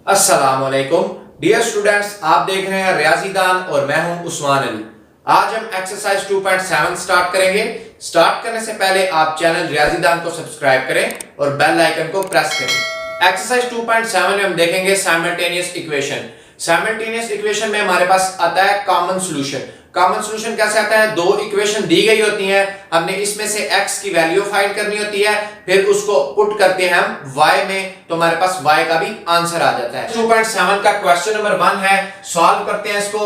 अस्सलामुअलैकुम dear students, आप देख रहे हैं रियाजीदान और मैं हूं उस्मान अली। आज हम एक्सरसाइज 2.7 स्टार्ट करेंगे। स्टार्ट करने से पहले आप चैनल रियाजीदान को सब्सक्राइब करें और बेल आइकन को प्रेस करें। एक्सरसाइज 2.7 में हम देखेंगे साइमल्टेनियस इक्वेशन। साइमल्टेनियस इक्वेशन में हमारे पास आता है कॉमन सॉल्यूशन। कॉमन सॉल्यूशन कैसे आता है? दो इक्वेशन दी गई होती हैं, हमने इसमें से x की वैल्यू फाइंड करनी होती है, फिर उसको पुट करते हैं हम y में, तो हमारे पास y का भी आंसर आ जाता है। 2.7 का क्वेश्चन नंबर 1 है, सॉल्व करते हैं इसको।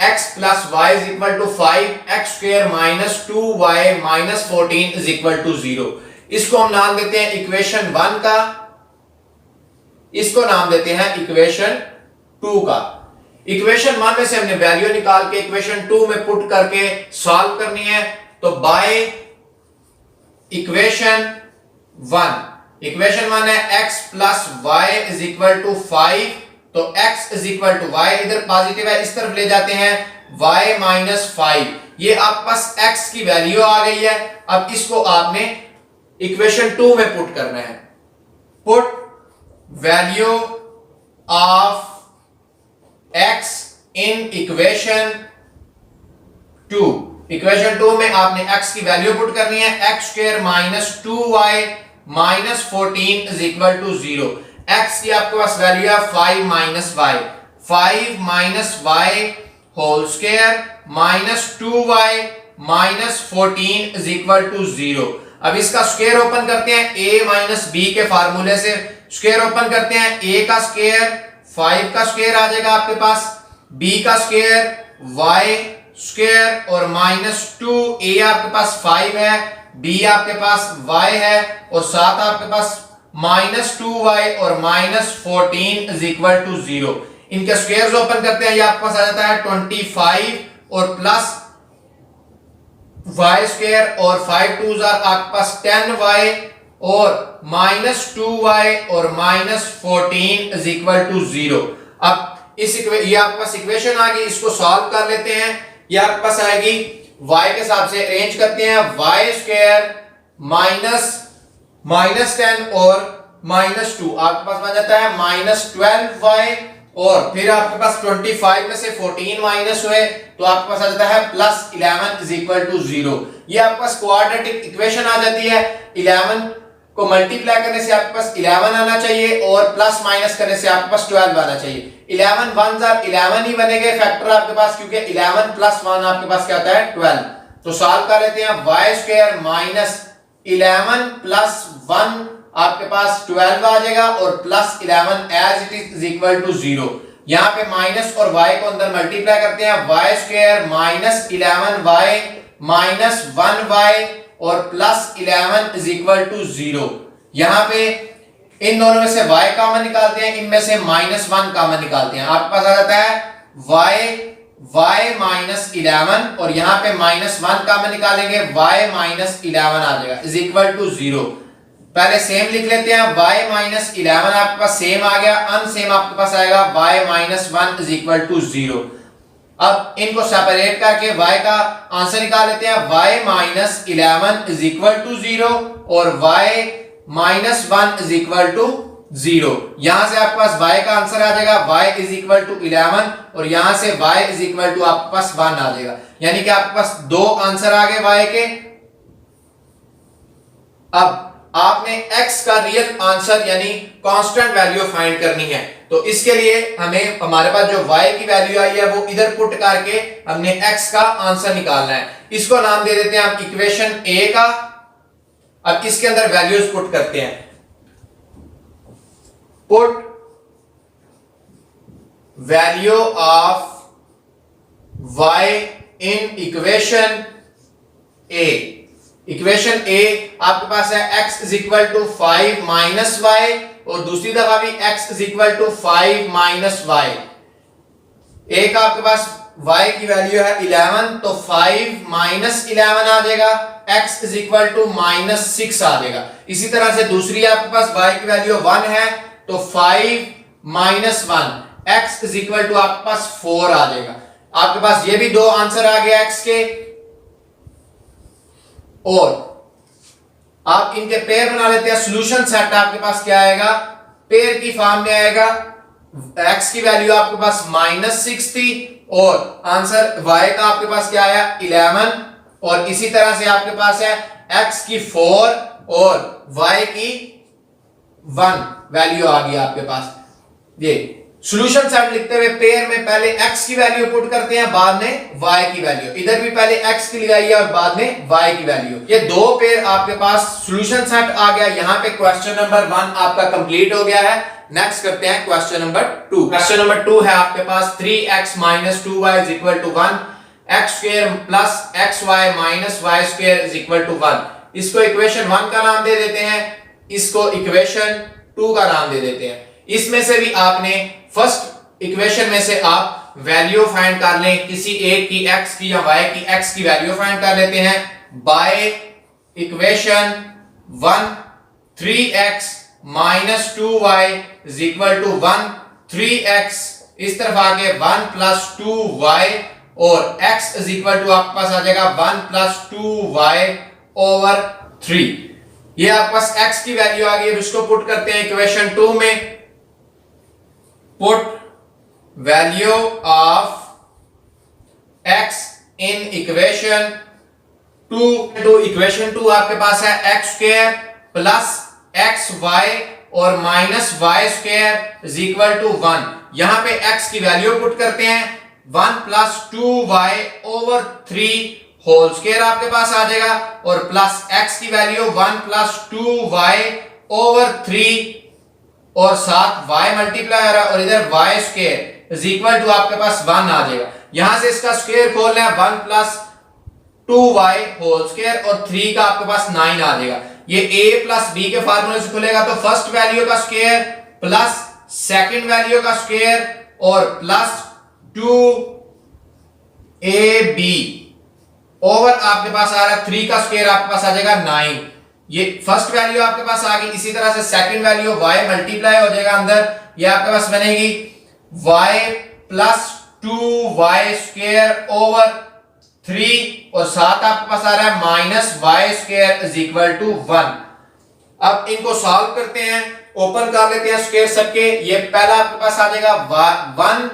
x plus y is equal to 5x square minus 2y minus 14 is equal to 0। इसको हम नाम देते हैं इक्वेशन 1 का, इसको नाम देते हैं इक्वेशन 2 का। इक्वेशन 1 में से हमने वैल्यू निकाल के इक्वेशन 2 में पुट करके सॉल्व करनी है। तो बाय इक्वेशन 1 है x plus y is equal to 5, तो x is equal to y, इधर पॉजिटिव है इस तरफ ले जाते हैं, y minus 5, ये आपके पास x की वैल्यू आ गई है। अब इसको आपने इक्वेशन 2 में पुट करना है। Put value of x in equation 2। Equation 2 में आपने x की वैल्यू पुट करनी है, x square minus 2y minus 14 is equal to 0। x की आपके पास वैल्यू है 5 minus y, 5 minus y whole square minus 2y minus 14 is equal to 0। अब इसका स्क्वायर ओपन करते हैं, a माइनस b के फार्मूले से स्क्वायर ओपन करते हैं, a का स्क्वायर 5 का स्क्वायर आ जाएगा आपके पास, b का स्क्वायर y स्क्वायर और माइनस 2, a आपके पास 5 है, b आपके पास y है और साथ आपके पास माइनस 2y और माइनस 14 इज इक्वल टू 0। इनके स्क्वायर्स ओपन करते हैं, ये आपके पास आ जाता है 25 और प्लस y स्क्वायर और 5 2s आपके पास 10y और माइनस 2y और माइनस 14 इज इक्वल टू 0। अब ये आपके पास इक्वेशन आ गई, इसको सॉल्व कर लेते हैं। ये आपके पास आएगी y के हिसाब से अरेंज करते हैं, y स्क्वायर माइनस 10 और माइनस 2 आपके पास बन जाता है माइनस 12y और फिर आपके पास 25 में से 14 माइनस हुए तो आपके पास आ जाता है प्लस 11 इज इक्वल टू 0। ये आपके पास क्वाड्रेटिक इक्वेशन आ जाती है। 11 को मल्टीप्लाई करने से आपके पास 11 आना चाहिए और प्लस माइनस करने से आपके पास 12 आना चाहिए। 11 1s are 11 ही बनेंगे फैक्टर आपके पास, क्योंकि 11 प्लस 1 आपके पास क्या होता है 12। तो सॉल्व कर लेते हैं, y स्क्वायर माइनस 11 प्लस 1 आपके पास 12 आ जाएगा और plus 11 as it is equal to 0। यहां पे माइनस और y को अंदर मल्टीप्लाई करते हैं, y square minus 11y minus 1y और प्लस 11 इज इक्वल टू 0। यहां पे इन दोनों में से y कॉमन निकालते हैं, इनमें से माइनस 1 कॉमन निकालते हैं, आपके पास आ जाता है y माइनस 11 और यहां पे माइनस 1 कॉमन निकालेंगे, y माइनस 11 आ जाएगा इज इक्वल टू 0। पहले सेम लिख लेते हैं, y माइनस 11 आपके पास सेम आ गया, अनसेम आपके पास आएगा y minus 1 is equal to 0। अब इनको सेपरेट करके y का आंसर निकाल लेते हैं, y minus 11 is equal to 0 और y minus 1 is equal to 0। यहां से आपके पास y का आंसर आ जाएगा y इज इक्वल टू 11 और यहां से y इज इक्वल टू आपके पास 1 आ जाएगा, यानी कि आपके पास दो आंसर आ गए y के। अब आपने x का रियल आंसर यानी कांस्टेंट वैल्यू फाइंड करनी है, तो इसके लिए हमें हमारे पास जो y की वैल्यू आई है वो इधर पुट करके हमने x का आंसर निकालना है। इसको नाम दे देते हैं आप इक्वेशन a का। अब इसके अंदर वैल्यूज पुट करते हैं, put value of y in equation a। Equation a आपके पास है x is equal to 5 minus y और दूसरी दफा भी x is equal to 5 minus y। a का आपके पास y की वैल्यू है 11, तो 5 माइनस 11 आ जाएगा, x is equal to minus 6 आ जाएगा। इसी तरह से दूसरी आपके पास y की वैल्यू 1 है, तो 5 minus 1 x is equal to आपके पास 4 आ जाएगा। आपके पास ये भी दो आंसर आ गए x के, और आप इनके पेयर बना लेते हैं। सॉल्यूशन सेट आपके पास क्या आएगा, पेयर की फॉर्म में आएगा x की वैल्यू आपके पास -6 थी और आंसर y का आपके पास क्या आया 11 और इसी तरह से आपके पास है x की 4 और y की 1 वैल्यू आ गई आपके पास। ये सॉल्यूशन सेट लिखते हुए पेयर में पहले x की वैल्यू पुट करते हैं, बाद में y की वैल्यू। इधर भी पहले x की लगाई है और बाद में y की वैल्यू। ये दो पेयर आपके पास सॉल्यूशन सेट आ गया। यहाँ पे क्वेश्चन नंबर 1 आपका कंप्लीट हो गया है। नेक्स्ट करते हैं क्वेश्चन नंबर 2। क्वेश्चन नंबर 2 है आपके पास 3x - 2y = 1, x² + xy - y² = 1। इसको इक्वेशन 1 का नाम दे देते हैं, इसको इक्वेशन 2 का नाम दे देते हैं। इसमें से भी आपने फर्स्ट इक्वेशन में से आप वैल्यू फाइंड कर लें, किसी एक की x की या y की x की वैल्यू फाइंड कर लेते हैं bye equation 1 3x - 2y = 1, 3x इस तरफ आके 1 + 2y और x = आपके पास आ जाएगा 1 + 2y/3। ये आपके पास x की वैल्यू आ गई। अब इसको पुट करते हैं इक्वेशन 2 में। Put value of x in equation 2। तो इक्वेशन 2 आपके पास है x² + xy और -y² = 1। यहां पे x की वैल्यू पुट करते हैं 1 + 2y/3 होल स्क्वायर आपके पास आ जाएगा और प्लस x की वैल्यू 1 + 2y/3 और साथ y मल्टीप्लाई हो रहा है और इधर y² = आपके पास 1 आ जाएगा। यहां से इसका स्क्वायर खोलना है 1 + 2y होल स्क्वायर और 3 का आपके पास 9 आ जाएगा। ये a + b के फार्मूले से खुलेगा तो फर्स्ट वैल्यू का स्क्वायर प्लस सेकंड वैल्यू का स्क्वायर और प्लस 2ab ओवर आपके पास आ रहा है 3 का स्क्वायर आपके पास आ जाएगा 9। ये फर्स्ट वैल्यू आपके पास आ गई। इसी तरह से सेकंड वैल्यू y मल्टीप्लाई हो जाएगा अंदर, ये आपके पास बनेगी y + 2y² / 3 और साथ आपके पास आ रहा है -y² = 1। अब इनको सॉल्व करते हैं, ओपन कर लेते हैं स्क्वायर सबके। ये पहला आपके पास आ जाएगा 1,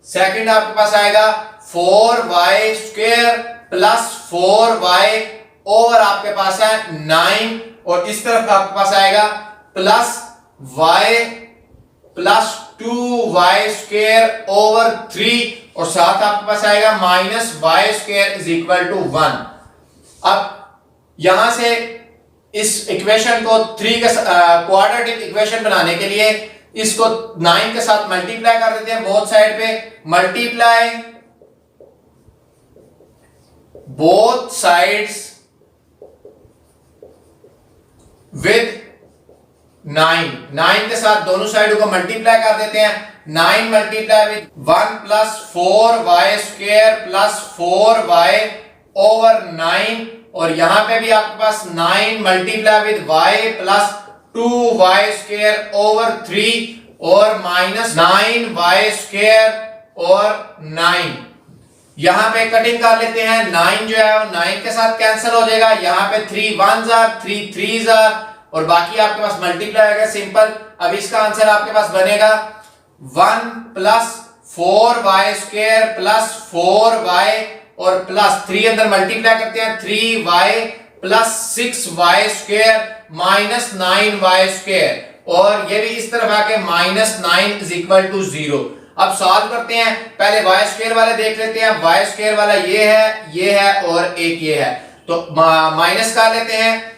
सेकंड आपके पास आएगा 4y² + 4y और आपके पास है 9 और इस तरफ आपके पास आएगा प्लस y + 2y² / 3 और साथ आपके पास आएगा -y² = 1। अब यहां से इस इक्वेशन को 3 का क्वाड्रेटिक इक्वेशन बनाने के लिए इसको 9 के साथ मल्टीप्लाई कर देते हैं बोथ साइड पे। मल्टीप्लाई बोथ साइड्स विद 9 के साथ दोनों साइडों को मल्टीप्लाई कर देते हैं। 9 मल्टीप्लाई विद 1 + 4y² + 4y/9 और यहां पे भी आपके पास 9 मल्टीप्लाई विद y + 2y² / 3 और -9y² और 9। यहां पे कटिंग कर लेते हैं। 9 जो है वो 9 के साथ कैंसिल हो जाएगा। यहां पे 3 1s are 3 3s are और बाकी आपके पास मल्टीप्लाई होगा सिंपल। अब इसका आंसर आपके पास बनेगा 1 + 4y² + 4y और प्लस 3 अंदर मल्टीप्लाई करते हैं 3y + 6y² - 9y² और ये भी इस तरफ आके -9 = 0। अब सॉल्व करते हैं। पहले y² वाले देख लेते हैं। y² वाला ये है और एक ये है तो माइनस कर लेते हैं।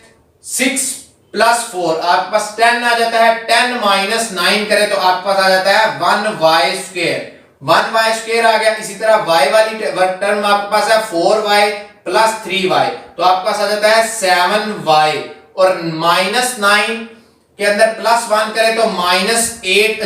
6 + 4 आपके पास 10 आ जाता है। 10 - 9 करें तो आपके पास आ जाता है 1y²। 1y² आ गया। इसी तरह y वाली टर्म आपके पास है 4y + 3y तो आपके पास आ जाता है 7y और -9 के अंदर +1 करें तो -8 =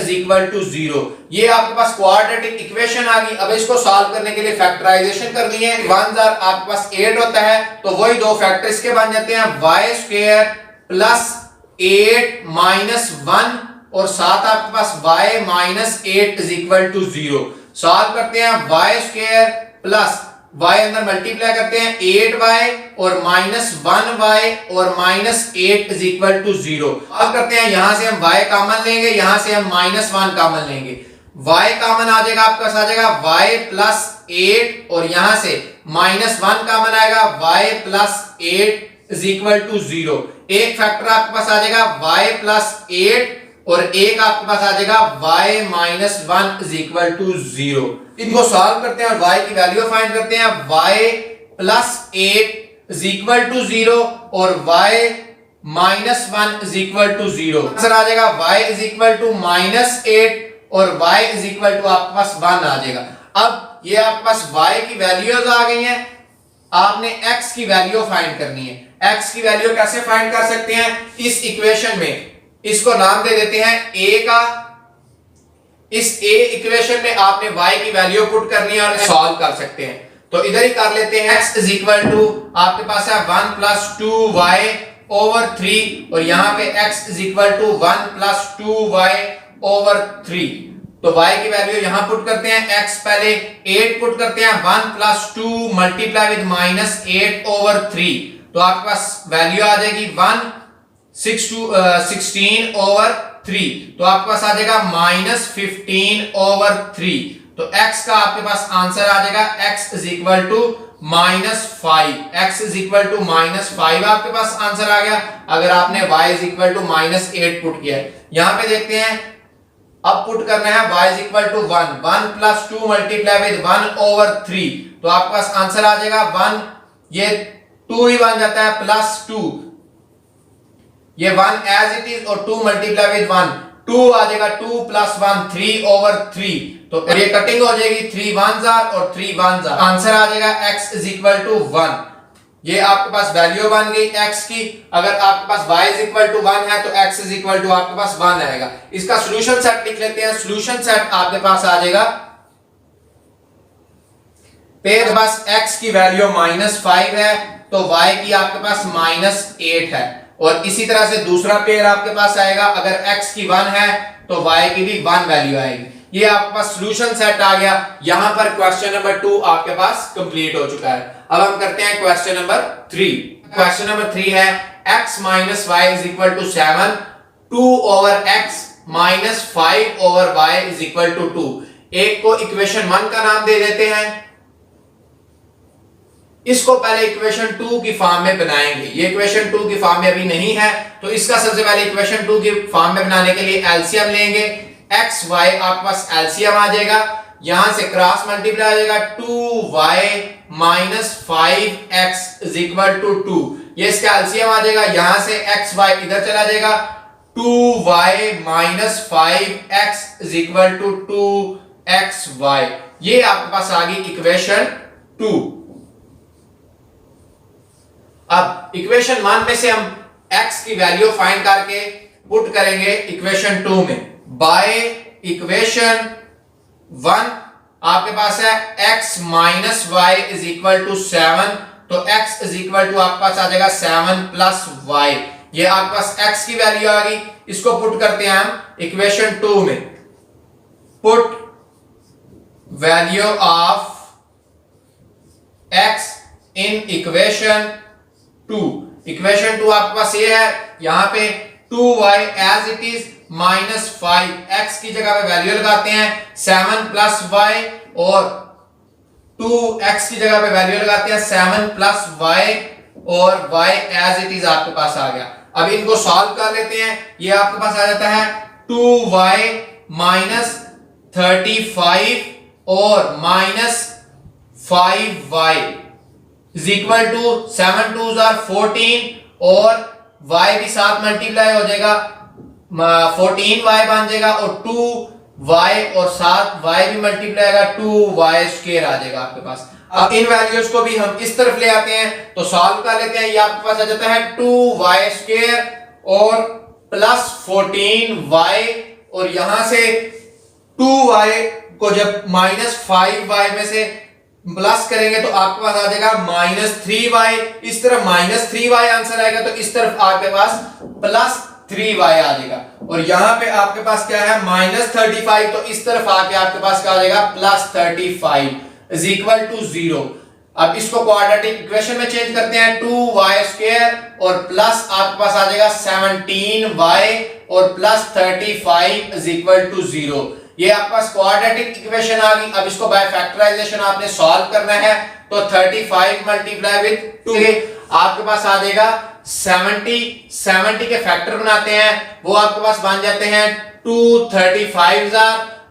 0। ये आपके पास क्वाड्रेटिक इक्वेशन आ गई। अब इसको सॉल्व करने के लिए फैक्टराइजेशन कर लिए। 1s are आपके पास 8 होता है तो वही दो फैक्टर इसके बन जाते हैं y² + 8 - 1 और साथ आपके पास y - 8 = 0। सॉल्व करते हैं y² + y अंदर मल्टीप्लाई करते हैं 8y और -1y और -8 इज इक्वल टू 0। अब करते हैं, यहां से हम y कॉमन लेंगे, यहां से हम -1 कॉमन लेंगे, y कॉमन आ जाएगा, आपके पास आ जाएगा y प्लस 8 और यहां से -1 कॉमन आएगा, y plus 8 is equal to 0। एक फैक्टर आपके पास आ जाएगा y प्लस 8 और एक आपके पास आ जाएगा y minus 1 is equal to 0। इनको सॉल्व करते हैं और y की वैल्यू फाइंड करते हैं। y plus 8 is equal to 0 और y minus 1 is equal to 0। Answer आ जाएगा y इज इक्वल टू -8 और y इज इक्वल टू आपके पास 1 आ जाएगा। अब ये आपके पास y की वैल्यूज आ गई हैं, आपने x की वैल्यू फाइंड करनी है। x की वैल्यू कैसे फाइंड कर सकते हैं? इस इक्वेशन में इसको नाम दे देते हैं a का। इस a इक्वेशन में आपने y की वैल्यू पुट करनी है और सॉल्व कर सकते हैं। तो इधर ही कर लेते हैं, x इज इक्वल टू आपके पास है 1 प्लस 2y ओवर 3 और यहां पे x is equal to 1 plus 2y over 3। तो y की वैल्यू यहां पुट करते हैं, x पहले 8 पुट करते हैं, 1 प्लस 2 मल्टीप्लाई विद -8 ओवर 3। तो आपके पास वैल्यू आ जाएगी 16 ओवर 3। तो आपके पास आ जाएगा -15 ओवर 3। तो x का आपके पास आंसर आ जाएगा x is equal to -5। x is equal to -5 आपके पास आंसर आ गया अगर आपने y is equal to -8 put किया है। यहां पे देखते हैं, अब पुट करना है y is equal to 1 plus 2 multiply with 1 over 3। तो आपके पास आंसर आ जाएगा 1, ये 2 ही बन जाता है प्लस 2, ये 1 एज इट इज और 2 मल्टीप्लाई विद 1, 2 आ जाएगा, 2 प्लस 1 3 ओवर 3। तो ये कटिंग हो जाएगी, 3 1s और 3 1s। आंसर आ जाएगा x इज इक्वल टू 1। ये आपके पास वैल्यू बन गई x की। अगर आपके पास y इज इक्वल टू 1 है तो x इज इक्वल टू आपके पास 1 आएगा। इसका सॉल्यूशन सेट लिख लेते हैं। सॉल्यूशन सेट आपके पास आ जाएगा, पेयर पास x की वैल्यू -5 है तो y की आपके पास -8 है, और इसी तरह से दूसरा पेयर आपके पास आएगा, अगर x की 1 है तो y की भी 1 वैल्यू आएगी। ये आपके पास सॉल्यूशन सेट आ गया। यहां पर क्वेश्चन नंबर 2 आपके पास कंप्लीट हो चुका है। अब हम करते हैं क्वेश्चन नंबर 3। क्वेश्चन नंबर 3 है x minus y is equal to 7, 2 over x minus 5 over y is equal to 2। एक को इक्वेशन 1 का नाम दे देते हैं, इसको पहले इक्वेशन 2 की फॉर्म में बनाएंगे। ये इक्वेशन 2 की फॉर्म में अभी नहीं है, तो इसका सबसे पहले इक्वेशन 2 की फॉर्म में बनाने के लिए एलसीएम लेंगे। x y आपके पास एलसीएम आ जाएगा, यहां से क्रॉस मल्टीप्लाई आ जाएगा, 2y minus 5x is equal to 2। ये इसका एलसीएम आ जाएगा, यहां से x y इधर चला जाएगा, 2y minus 5x is equal to 2xy। ये आपके पास आ गई इक्वेशन 2। अब इक्वेशन 1 में से हम x की वैल्यू फाइंड करके पुट करेंगे इक्वेशन 2 में। बाय इक्वेशन 1 आपके पास है x minus y is equal to 7, तो x इज इक्वल टू आपके पास आ जाएगा 7 प्लस y। ये आपके पास x की वैल्यू आ गई, इसको पुट करते हैं हम इक्वेशन 2 में। Put value of x in equation 2। Equation 2 आपके पास ये है, यहां पे 2y as it is minus 5, x की जगह पे वैल्यू लगाते हैं 7 प्लस y, और 2x की जगह पे वैल्यू लगाते हैं 7 प्लस y, और y एज इट इज आपके पास आ गया। अब इनको सॉल्व कर लेते हैं। ये आपके पास आ जाता है 2y माइनस 35 और minus 5y is equal to 7 2s are 14, और y भी साथ मल्टीप्लाई हो जाएगा, 14y बन जाएगा, और 2y और साथ y भी मल्टीप्लाई आएगा, 2y स्क्वायर आ जाएगा आपके पास। अब इन वैल्यूज को भी हम इस तरफ ले आते हैं, तो सॉल्व कर लेते हैं। ये आपके पास आ जाता है 2y स्क्वायर और प्लस 14y, और यहां से 2y को जब -5y में से प्लस करेंगे तो आपके पास आ जाएगा -3y। इस तरफ -3y आंसर आएगा, तो इस तरफ आपके पास +3y आ जाएगा, और यहां पे आपके पास क्या है -35, तो इस तरफ आके आपके पास क्या आ जाएगा +35 इज इक्वल टू 0। अब इसको क्वाड्रेटिक इक्वेशन में चेंज करते हैं, 2y² और प्लस आपके पास आ जाएगा 17y और प्लस 35 इज इक्वल टू 0। ये आपके पास क्वाड्रेटिक इक्वेशन आ गई। अब इसको बाय फैक्टराइजेशन आपने सॉल्व करना है, तो 35 मल्टीप्लाई विद 2 आपके पास आ जाएगा 70 के फैक्टर बनाते हैं, वो आपके पास बन जाते हैं 235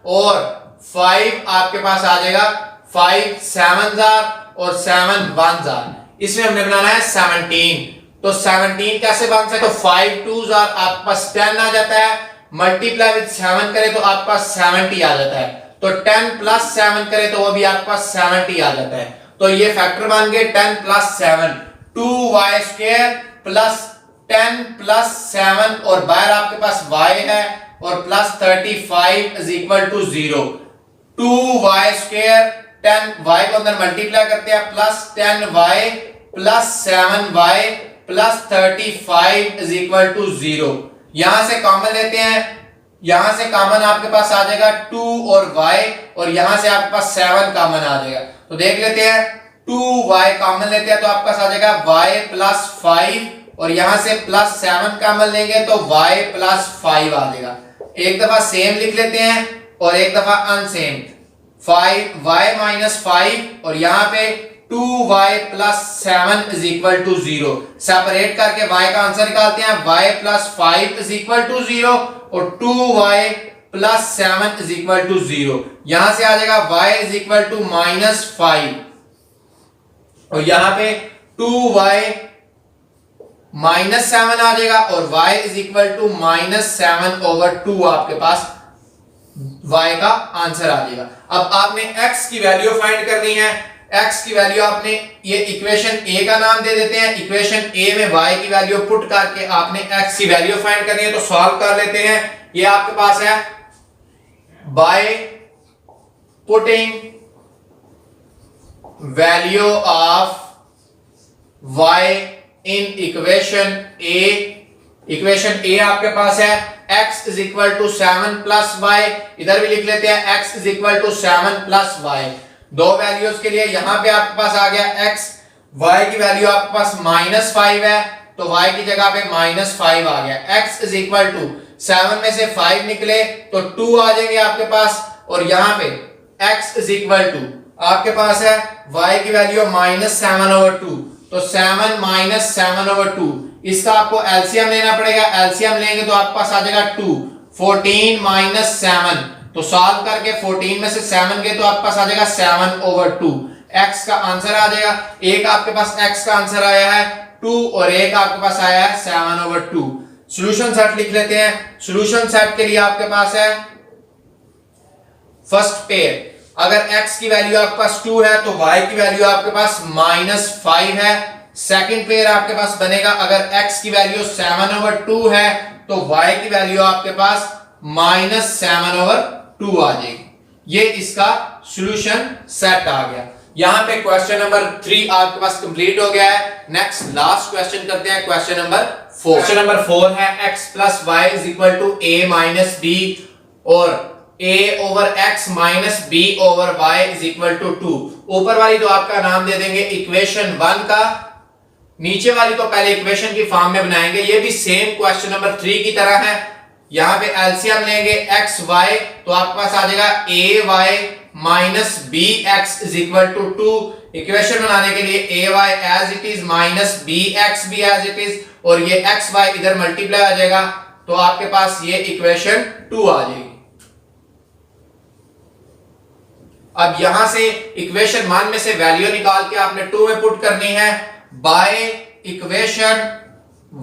और 5 आपके पास आ जाएगा 5 7 और 7 1 इसमें हमने बनाना है 17। तो 17 कैसे बन सकता है, तो 5 2 आपके पास 10 आ जाता है, मल्टीप्लाई विद 7 करें तो आपके पास 70 आ जाता है, तो 10 प्लस 7 करें तो वो भी आपके पास 70 आ जाता है। तो ये फैक्टर बन गए 10 प्लस 7, 2y² प्लस 10 प्लस 7 और बाहर आपके पास y है और plus 35 is equal to 0। 2y² 10y को अंदर मल्टीप्लाई करते हैं, plus 10y plus 7y plus 35 is equal to 0। यहां से कॉमन लेते हैं, यहां से कॉमन आपके पास आ जाएगा 2 और y और यहां से आपके पास 7 कॉमन आ जाएगा। तो देख लेते हैं, 2y कॉमन लेते हैं तो आपके पास आ जाएगा y प्लस 5 और यहां से प्लस 7 कॉमन लेंगे तो y प्लस 5 आ जाएगा। एक दफा सेम लिख लेते हैं और एक दफा अनसेम, 5y माइनस 5 और यहां पे 2y plus 7 is equal to 0। Separate करके y का आंसर निकालते हैं, y plus 5 is equal to 0 और 2y plus 7 is equal to 0। यहां से आ जाएगा y is equal to minus 5 और यहां पे 2y माइनस 7 आ जाएगा और y is equal to minus 7 over 2 आपके पास y का आंसर आ जाएगा। अब आपने x की वैल्यू फाइंड करनी है। x की वैल्यू आपने ये इक्वेशन a का नाम दे देते हैं, इक्वेशन a में y की वैल्यू पुट करके आपने x की वैल्यू फाइंड करनी है। तो सॉल्व कर लेते हैं। ये आपके पास है, by putting value of y in equation a, equation a आपके पास है x is equal to 7 plus y, इधर भी लिख लेते हैं x is equal to 7 plus y। दो वैल्यूज के लिए यहां पे आपके पास आ गया x, y की वैल्यू आपके पास माइनस 5 है तो y की जगह पे माइनस 5 आ गया। x इज इक्वल टू 7 में से 5 निकले तो 2 आ जाएंगे आपके पास और यहां पे x इज इक्वल टू आपके पास है y की वैल्यू माइनस 7 ओवर 2, तो 7 माइनस 7 ओवर 2, इसका आपको एलसीएम लेना पड़ेगा। एलसीएम लेंगे तो आपके पास आ जाएगा 2, 14 माइनस 7, तो सॉल्व करके 14 में से 7 गए तो आपके पास आ जाएगा 7 ओवर 2। x का आंसर आ जाएगा, एक आपके पास x का आंसर आया है 2 और एक आपके पास आया है 7 ओवर 2। सॉल्यूशन सेट लिख लेते हैं। सॉल्यूशन सेट के लिए आपके पास है फर्स्ट पेयर, अगर x की वैल्यू आपके पास 2 है तो y की वैल्यू आपके पास माइनस 5 है। सेकंड पेयर आपके पास बनेगा, अगर x की वैल्यू 7 ओवर 2 है तो y की वैल्यू आपके पास माइनस 7 ओवर 2 आ जाएगी। ये इसका सॉल्यूशन सेट आ गया। यहां पे क्वेश्चन नंबर 3 आपके पास कंप्लीट हो गया है। नेक्स्ट लास्ट क्वेश्चन करते हैं, क्वेश्चन नंबर 4। क्वेश्चन नंबर 4 है x plus y is equal to a minus b और a over x minus b over y is equal to 2। ऊपर वाली तो आपका नाम दे देंगे इक्वेशन 1 का, नीचे वाली तो पहले इक्वेशन की फॉर्म में बनाएंगे। ये भी सेम क्वेश्चन नंबर 3 की तरह है। यहां पे एलसीएम लेंगे x y तो आपके पास आ जाएगा a y minus b x is equal to 2। Equation बनाने के लिए a y as it is minus b x भी एज इट इज और ये x y इधर मल्टीप्लाई आ जाएगा तो आपके पास ये इक्वेशन 2 आ जाएगी। अब यहां से इक्वेशन 1 में से वैल्यू निकाल के आपने 2 में पुट करनी है। बाय इक्वेशन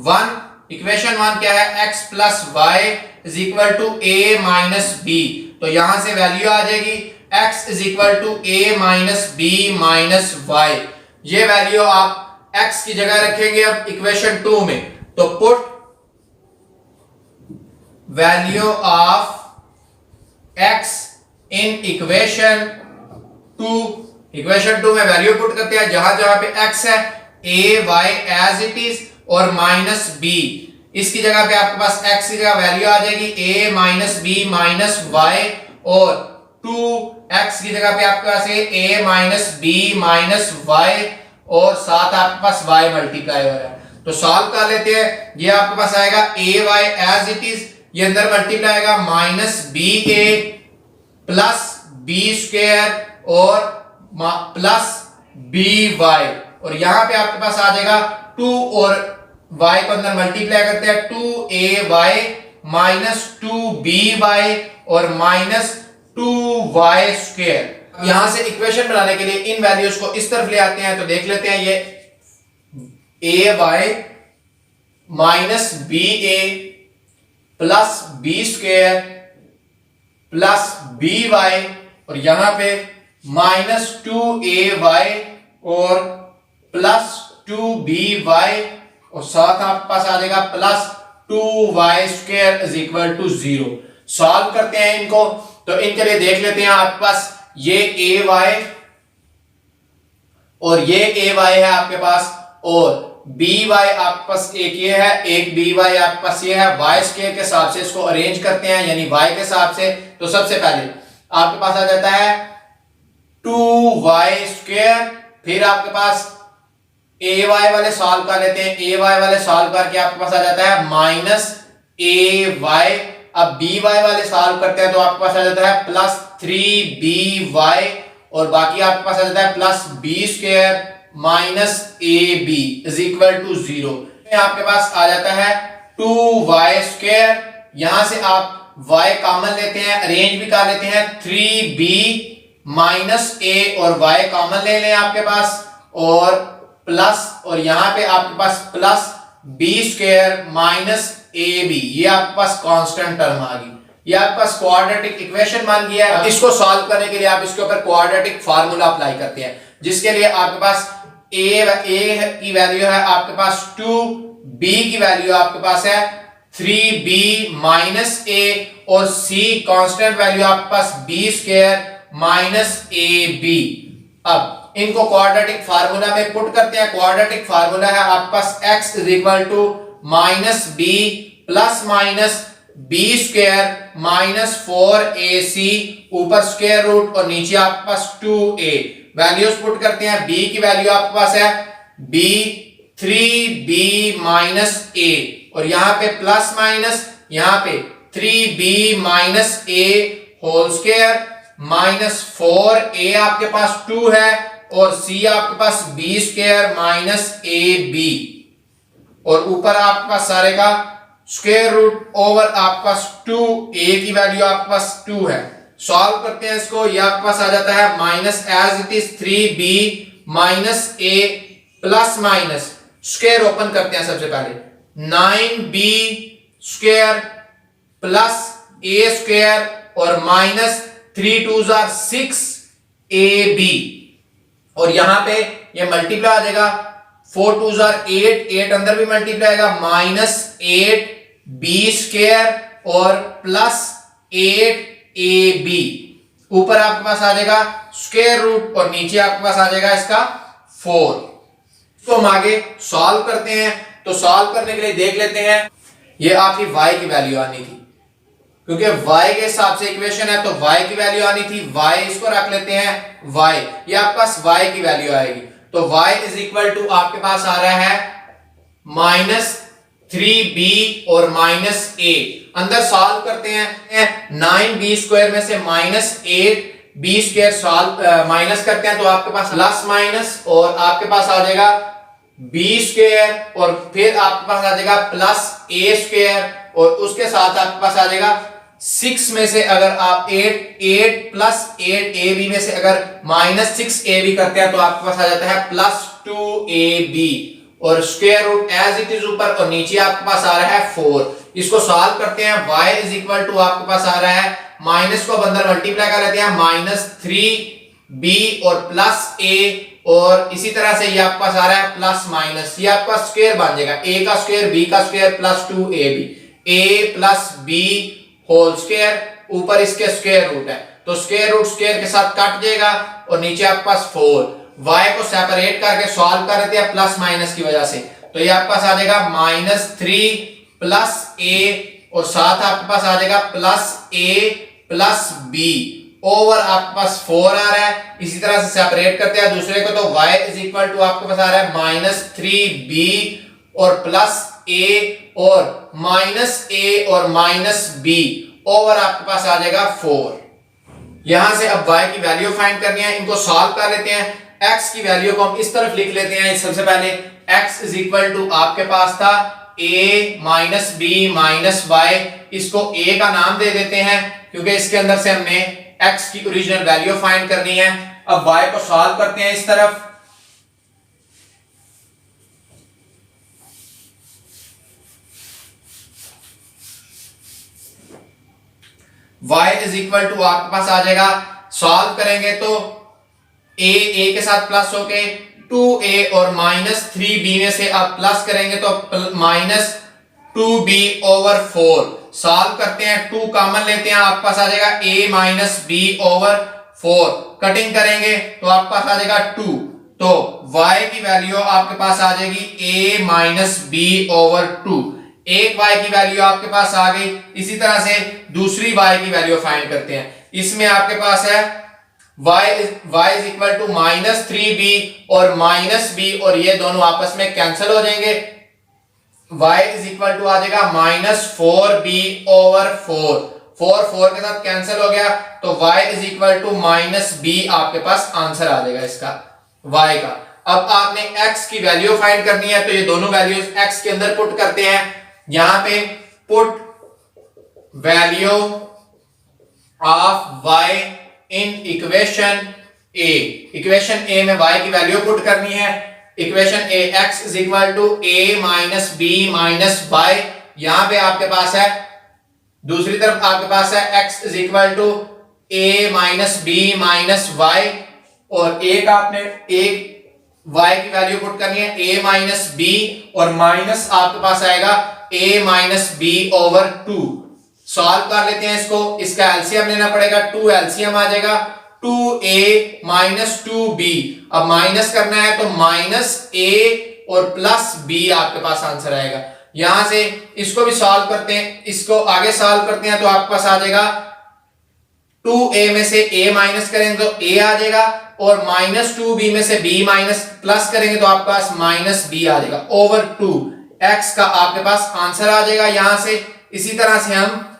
1, इक्वेशन 1 क्या है, x plus y is equal to a minus b, तो यहां से वैल्यू आ जाएगी x is equal to a minus b minus y। ये वैल्यू आप x की जगह रखेंगे अब इक्वेशन 2 में, तो put value of x in equation 2, equation 2 में वैल्यू पुट करते हैं। जहां जहां पे x है a y as it is और माइनस b, इसकी जगह पे आपके पास x की जगह वैल्यू आ जाएगी a minus b minus y और 2x की जगह पे आपके पास है a minus B minus Y और साथ आपके पास y मल्टीप्लाई हो रहा है। तो सॉल्व कर लेते हैं। ये आपके पास आएगा ay एज इट इज, ये अंदर मल्टीप्लाई आएगा minus b a plus b square और प्लस बी वाई, और यहां पे आपके पास आ जाएगा 2 और y को अंदर मल्टीप्लाई करते हैं 2ay माइनस 2by और माइनस 2y स्क्वायर। यहां से इक्वेशन बनाने के लिए इन वैल्यूज को इस तरफ ले आते हैं। तो देख लेते हैं, ये ay minus b a plus b square plus b y और यहां पे माइनस 2ay और प्लस 2by और साथ आपके पास आ जाएगा plus 2y square is equal to 0। Solve करते हैं इनको। तो इनके लिए देख लेते हैं, आपके पास ये ay और ये ay है आपके पास, और by आपके पास एक ये है, एक by आपके पास ये है। y स्क्वायर के हिसाब से इसको अरेंज करते हैं, यानी y के हिसाब से। तो सबसे पहले आपके पास आ जाता है 2y स्क्वायर, फिर आपके पास ay वाले सॉल्व कर लेते हैं। ay वाले सॉल्व करके आपके पास आ जाता है माइनस ay। अब by वाले सॉल्व करते हैं तो आपके पास आ जाता है प्लस 3by और बाकी आपके पास आ जाता है plus b square minus ab is equal to 0। आपके पास आ जाता है 2y स्क्वायर, यहां से आप y कॉमन लेते हैं, अरेंज भी कर लेते हैं 3b माइनस a और y कॉमन ले लें आपके पास, और प्लस और यहां पे आपके पास plus b square minus ab, ये आपके पास कांस्टेंट टर्म आ गई। ये आपके पास क्वाड्रेटिक इक्वेशन बन गया है। इसको सॉल्व करने के लिए आप इसके ऊपर क्वाड्रेटिक फार्मूला अप्लाई करते हैं, जिसके लिए आपके पास a की वैल्यू है आपके पास 2, b की वैल्यू आपके पास है 3b माइनस a और c कांस्टेंट वैल्यू आपके पास b स्क्वायर माइनस ab। अब इनको क्वाड्रेटिक फार्मूला में पुट करते हैं। क्वाड्रेटिक फार्मूला है आपके पास x is equal to minus B plus minus B square minus 4ac ऊपर स्क्वायर रूट और नीचे आपके पास 2a। वैल्यूज पुट करते हैं। b की वैल्यू आपके पास है b 3b माइनस a और यहां पे प्लस माइनस यहां पे 3b minus a whole square minus 4a आपके पास 2 है और c आपके पास b स्क्वायर माइनस ab और ऊपर आपके पास सारे का स्क्वायर रूट ओवर आपके पास 2a की वैल्यू आपके पास 2 है। सॉल्व करते हैं इसको। ये आपके पास आ जाता है minus as it is 3b minus a plus minus square open करते हैं सबसे पहले 9b square plus a square और माइनस 3 2 6ab और यहां पे ये मल्टीप्लाई आ जाएगा 4 2 8, 8 अंदर भी मल्टीप्लाई आएगा माइनस 8b स्क्वायर और प्लस 8ab ऊपर आपके पास आ जाएगा स्क्वायर रूट और नीचे आपके पास आ जाएगा इसका 4। तो हम आगे सॉल्व करते हैं। तो सॉल्व करने के लिए देख लेते हैं, ये आपकी y की वैल्यू आनी थी, क्योंकि y के हिसाब से इक्वेशन है तो y की वैल्यू आनी थी। y इसको रख लेते हैं y, ये आपके पास y की वैल्यू आएगी। तो y इज इक्वल टू आपके पास आ रहा है माइनस 3b और माइनस a। अंदर सॉल्व करते हैं 9b स्क्वायर में से minus 8b square solve minus करते हैं तो आपके पास प्लस माइनस और आपके पास आ जाएगा b स्क्वायर और फिर आपके पास आ जाएगा प्लस a स्क्वायर और उसके साथ आपके पास आ जाएगा 6 में से अगर आप 8 प्लस 8ab में से अगर माइनस 6ab करते हैं तो आपके पास आ जाता है प्लस 2ab और square root as it is ऊपर और नीचे आपके पास आ रहा है 4। इसको सॉल्व करते हैं। y इज इक्वल टू आपके पास आ रहा है माइनस को अंदर मल्टीप्लाई कर लेते हैं माइनस 3b और प्लस a और इसी तरह से ये आपके पास आ रहा है प्लस माइनस, ये आपका स्क्वायर बन जाएगा a का स्क्वायर b का square plus 2ab, a plus b whole square ऊपर इसके स्क्वायर रूट है तो स्क्वायर रूट स्क्वायर के साथ कट जाएगा और नीचे आपके पास 4। y को सेपरेट करके सॉल्व कर देते हैं प्लस माइनस की वजह से, तो ये आपके पास आ जाएगा माइनस 3 प्लस a और साथ आपके पास आ जाएगा plus a plus b over आपके पास 4 आ रहा है। इसी तरह से सेपरेट करते हैं दूसरे को, तो y इज इक्वल टू आपके पास आ रहा है -3b और प्लस a और -a और -b ओवर आपके पास आ जाएगा 4। यहां से अब y की वैल्यू फाइंड करनी है, इनको सॉल्व कर लेते हैं। x की वैल्यू को हम इस तरफ लिख लेते हैं। सबसे पहले x इज इक्वल टू आपके पास था a minus B minus Y, इसको a का नाम दे देते हैं क्योंकि इसके अंदर से हमने x की ओरिजिनल वैल्यू फाइंड करनी है। अब y को सॉल्व करते हैं इस तरफ। y इज इक्वल टू आपके पास आ जाएगा, सॉल्व करेंगे तो a के साथ प्लस होके 2a और -3b में से आप प्लस करेंगे तो -2b ओवर 4। सॉल्व करते हैं, 2 कॉमन लेते हैं, आपके पास आ जाएगा a माइनस बी ओवर 4। कटिंग करेंगे तो आपके पास आ जाएगा 2, तो y की वैल्यू आपके पास आ जाएगी a माइनस बी ओवर 2। एक y की वैल्यू आपके पास आ गई। इसी तरह से दूसरी y की वैल्यू फाइंड करते हैं। इसमें आपके पास है y is equal to -3b और -b और ये दोनों आपस में कैंसिल हो जाएंगे। y इज इक्वल टू आ जाएगा -4b ओवर 4। 4 के साथ कैंसिल हो गया तो y is equal to -b आपके पास आंसर आ जाएगा इसका y का। अब आपने x की वैल्यू फाइंड करनी है, तो ये दोनों वैल्यूज x के अंदर पुट करते हैं। यहां पे put value of y in equation a। Equation a में y की वैल्यू पुट करनी है। Equation a x is equal to a minus B minus Y, यहां पे आपके पास है, दूसरी तरफ आपके पास है x is equal to a minus B minus Y, और एक आपने एक y की वैल्यू पुट करनी है a माइनस बी और माइनस आपके पास आएगा a minus B over 2। Solve कर लेते हैं इसको, इसका एलसीएम लेना पड़ेगा, 2 एलसीएम आ जाएगा 2a माइनस 2b। अब माइनस करना है तो -a और प्लस b आपके पास आंसर आएगा। यहां से इसको भी सॉल्व करते हैं, इसको आगे सॉल्व करते हैं तो आपके पास आ जाएगा 2a में से a माइनस करेंगे तो a आ जाएगा, और -2b में से b माइनस प्लस करेंगे तो आपके पास -b आ जाएगा ओवर 2। x का आपके पास आंसर आ जाएगा यहां से। इसी तरह से हम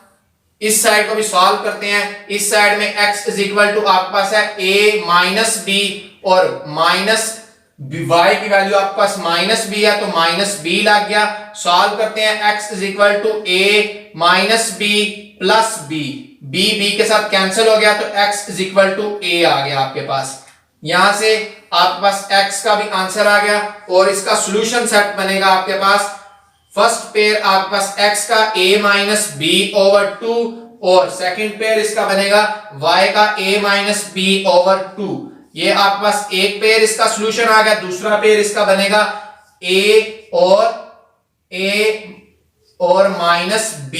इस साइड को भी सॉल्व करते हैं। इस साइड में x इज इक्वल टू आपके पास है a माइनस बी और माइनस y की वैल्यू आपके पास -b है तो -b लग गया। सॉल्व करते हैं, x is equal to a minus b plus b, b के साथ कैंसिल हो गया तो x is equal to a आ गया आपके पास। यहां से आपके पास x का भी आंसर आ गया और इसका सॉल्यूशन सेट बनेगा आपके पास। फर्स्ट पेयर आपके पास x का a माइनस बी ओवर 2 और सेकंड पेयर इसका बनेगा y का a माइनस बी ओवर 2। ये आपके पास एक पेयर इसका सॉल्यूशन आ गया, दूसरा पेयर इसका बनेगा a और माइनस b।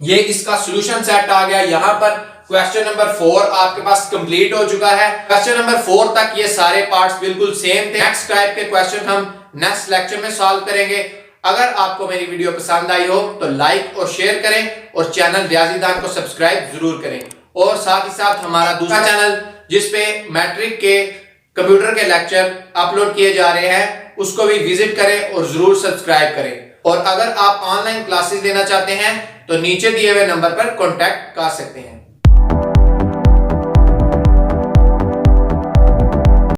ये इसका सॉल्यूशन सेट आ गया। यहां पर क्वेश्चन नंबर 4 आपके पास कंप्लीट हो चुका है। क्वेश्चन नंबर 4 तक ये सारे पार्ट्स बिल्कुल सेम थे। नेक्स्ट टाइप के क्वेश्चन हम नेक्स्ट लेक्चर में सॉल्व करेंगे। अगर आपको मेरी वीडियो पसंद आई हो तो लाइक और शेयर करें और चैनल रियाजीदान को सब्सक्राइब जरूर करें, और साथ ही साथ हमारा दूसरा चैनल जिसपे मैट्रिक के कंप्यूटर के लेक्चर अपलोड किए जा रहे हैं उसको भी विजिट करें और जरूर सब्सक्राइब करें। और अगर आप ऑनलाइन क्लासेस लेना चाहते हैं तो नीचे दिए हुए नंबर पर कॉन्टैक्ट कर सकते हैं।